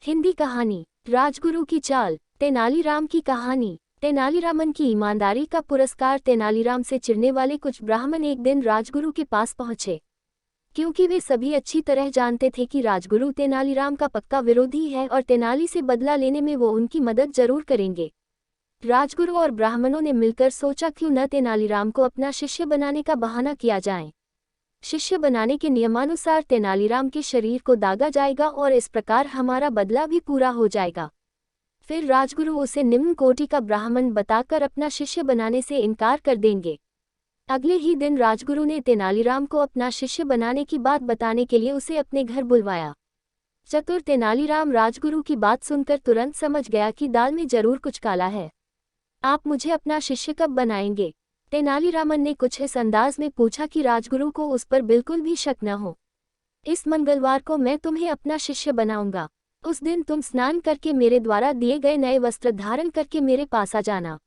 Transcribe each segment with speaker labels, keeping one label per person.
Speaker 1: हिंदी कहानी राजगुरु की चाल। तेनालीराम की कहानी। तेनालीरामन की ईमानदारी का पुरस्कार। तेनालीराम से चिढ़ने वाले कुछ ब्राह्मण एक दिन राजगुरु के पास पहुंचे, क्योंकि वे सभी अच्छी तरह जानते थे कि राजगुरु तेनालीराम का पक्का विरोधी है और तेनाली से बदला लेने में वो उनकी मदद जरूर करेंगे। राजगुरु और ब्राह्मणों ने मिलकर सोचा क्यों न तेनालीराम को अपना शिष्य बनाने का बहाना किया जाए। शिष्य बनाने के नियमानुसार तेनालीराम के शरीर को दागा जाएगा और इस प्रकार हमारा बदला भी पूरा हो जाएगा। फिर राजगुरु उसे निम्न कोटि का ब्राह्मण बताकर अपना शिष्य बनाने से इनकार कर देंगे। अगले ही दिन राजगुरु ने तेनालीराम को अपना शिष्य बनाने की बात बताने के लिए उसे अपने घर बुलवाया। चतुर तेनालीराम राजगुरु की बात सुनकर तुरंत समझ गया कि दाल में जरूर कुछ काला है। आप मुझे अपना शिष्य कब बनाएंगे? तेनालीरामन ने कुछ इस अंदाज में पूछा कि राजगुरु को उस पर बिल्कुल भी शक न हो। इस मंगलवार को मैं तुम्हें अपना शिष्य बनाऊंगा। उस दिन तुम स्नान करके मेरे द्वारा दिए गए नए वस्त्र धारण करके मेरे पास आ जाना।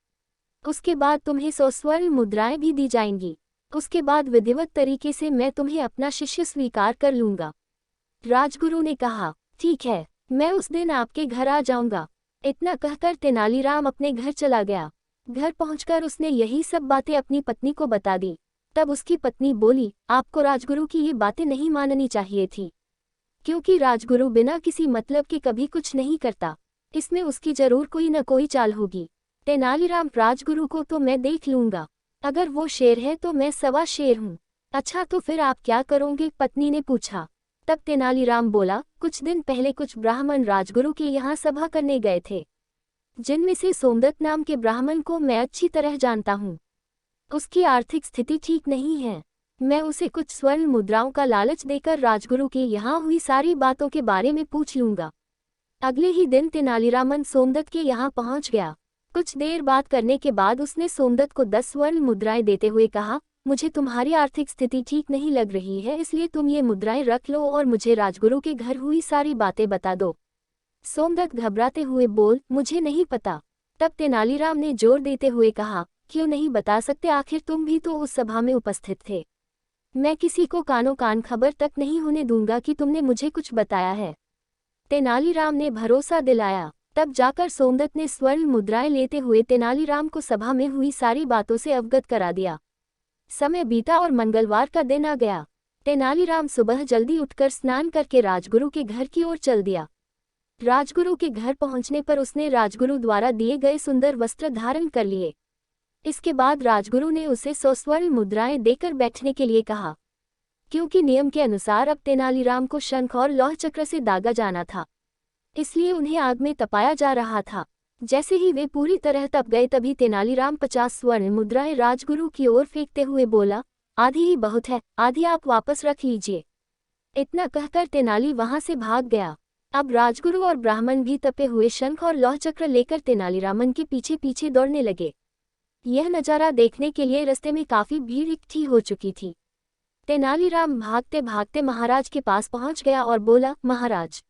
Speaker 1: उसके बाद तुम्हें 100 स्वर्ण मुद्राएं भी दी जाएंगी। उसके बाद विधिवत तरीके से मैं तुम्हें अपना शिष्य स्वीकार कर लूंगा। राजगुरु ने कहा, ठीक है, मैं उस दिन आपके घर आ जाऊंगा। इतना कहकर तेनालीराम अपने घर चला गया। घर पहुंचकर उसने यही सब बातें अपनी पत्नी को बता दी। तब उसकी पत्नी बोली, आपको राजगुरु की ये बातें नहीं माननी चाहिए थी, क्योंकि राजगुरु बिना किसी मतलब के कभी कुछ नहीं करता। इसमें उसकी जरूर कोई न कोई चाल होगी। तेनालीराम, राजगुरु को तो मैं देख लूंगा। अगर वो शेर है तो मैं सवा शेर हूँ। अच्छा, तो फिर आप क्या करोगे? पत्नी ने पूछा। तब तेनालीराम बोला, कुछ दिन पहले कुछ ब्राह्मण राजगुरु के यहाँ सभा करने गए थे, जिनमें से सोमदत्त नाम के ब्राह्मण को मैं अच्छी तरह जानता हूँ। उसकी आर्थिक स्थिति ठीक नहीं है। मैं उसे कुछ स्वर्ण मुद्राओं का लालच देकर राजगुरु के यहाँ हुई सारी बातों के बारे में पूछ लूंगा। अगले ही दिन तेनालीरामन सोमदत्त के यहाँ पहुँच गया। कुछ देर बात करने के बाद उसने सोमदत्त को 10 स्वर्ण मुद्राएं देते हुए कहा, मुझे तुम्हारी आर्थिक स्थिति ठीक नहीं लग रही है, इसलिए तुम ये मुद्राएं रख लो और मुझे राजगुरु के घर हुई सारी बातें बता दो। सोमदत्त घबराते हुए बोल, मुझे नहीं पता। तब तेनालीराम ने जोर देते हुए कहा, क्यों नहीं बता सकते? आखिर तुम भी तो उस सभा में उपस्थित थे। मैं किसी को कानो कान खबर तक नहीं होने दूंगा कि तुमने मुझे कुछ बताया है। तेनालीराम ने भरोसा दिलाया। तब जाकर सोमदत्त ने स्वर्ण मुद्राएं लेते हुए तेनालीराम को सभा में हुई सारी बातों से अवगत करा दिया। समय बीता और मंगलवार का दिन आ गया। तेनालीराम सुबह जल्दी उठकर स्नान करके राजगुरु के घर की ओर चल दिया। राजगुरु के घर पहुंचने पर उसने राजगुरु द्वारा दिए गए सुंदर वस्त्र धारण कर लिए। इसके बाद राजगुरु ने उसे 100 स्वर्ण मुद्राएं देकर बैठने के लिए कहा, क्योंकि नियम के अनुसार अब तेनालीराम को शंख और लौह चक्र से दागा जाना था, इसलिए उन्हें आग में तपाया जा रहा था। जैसे ही वे पूरी तरह तप गए तभी तेनालीराम 50 स्वर्ण मुद्राएं राजगुरु की ओर फेंकते हुए बोला, आधी ही बहुत है, आधी आप वापस रख लीजिए। इतना कहकर तेनाली वहां से भाग गया। अब राजगुरु और ब्राह्मण भी तपे हुए शंख और लौह चक्र लेकर तेनालीरामन के पीछे पीछे दौड़ने लगे। यह नजारा देखने के लिए रास्ते में काफी भीड़ इकट्ठी हो चुकी थी। तेनालीराम भागते भागते महाराज के पास पहुंच गया और बोला, महाराज,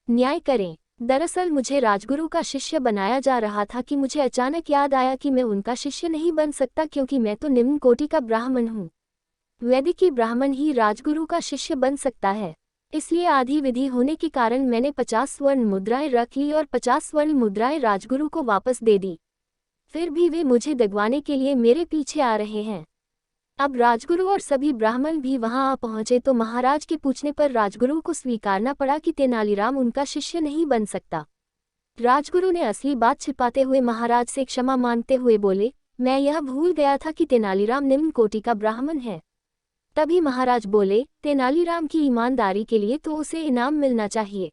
Speaker 1: न्याय करें। दरअसल मुझे राजगुरु का शिष्य बनाया जा रहा था कि मुझे अचानक याद आया कि मैं उनका शिष्य नहीं बन सकता, क्योंकि मैं तो निम्न कोटि का ब्राह्मण हूँ। वैदिकी ब्राह्मण ही राजगुरु का शिष्य बन सकता है। इसलिए आधी विधि होने के कारण मैंने 50 स्वर्ण मुद्राएं रख ली और 50 स्वर्ण मुद्राएं राजगुरु को वापस दे दी। फिर भी वे मुझे दगवाने के लिए मेरे पीछे आ रहे हैं। अब राजगुरु और सभी ब्राह्मण भी वहां आ पहुंचे तो महाराज के पूछने पर राजगुरु को स्वीकारना पड़ा कि तेनालीराम उनका शिष्य नहीं बन सकता। राजगुरु ने असली बात छिपाते हुए महाराज से क्षमा मांगते हुए बोले, मैं यह भूल गया था कि तेनालीराम निम्न कोटि का ब्राह्मण है। तभी महाराज बोले, तेनालीराम की ईमानदारी के लिए तो उसे इनाम मिलना चाहिए।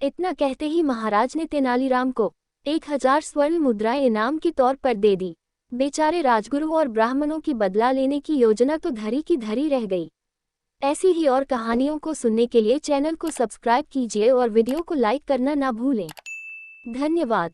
Speaker 1: इतना कहते ही महाराज ने तेनालीराम को 1000 स्वर्ण मुद्राएं इनाम के तौर पर दे दी। बेचारे राजगुरु और ब्राह्मणों की बदला लेने की योजना तो धरी की धरी रह गई। ऐसी ही और कहानियों को सुनने के लिए चैनल को सब्सक्राइब कीजिए और वीडियो को लाइक करना ना भूलें। धन्यवाद।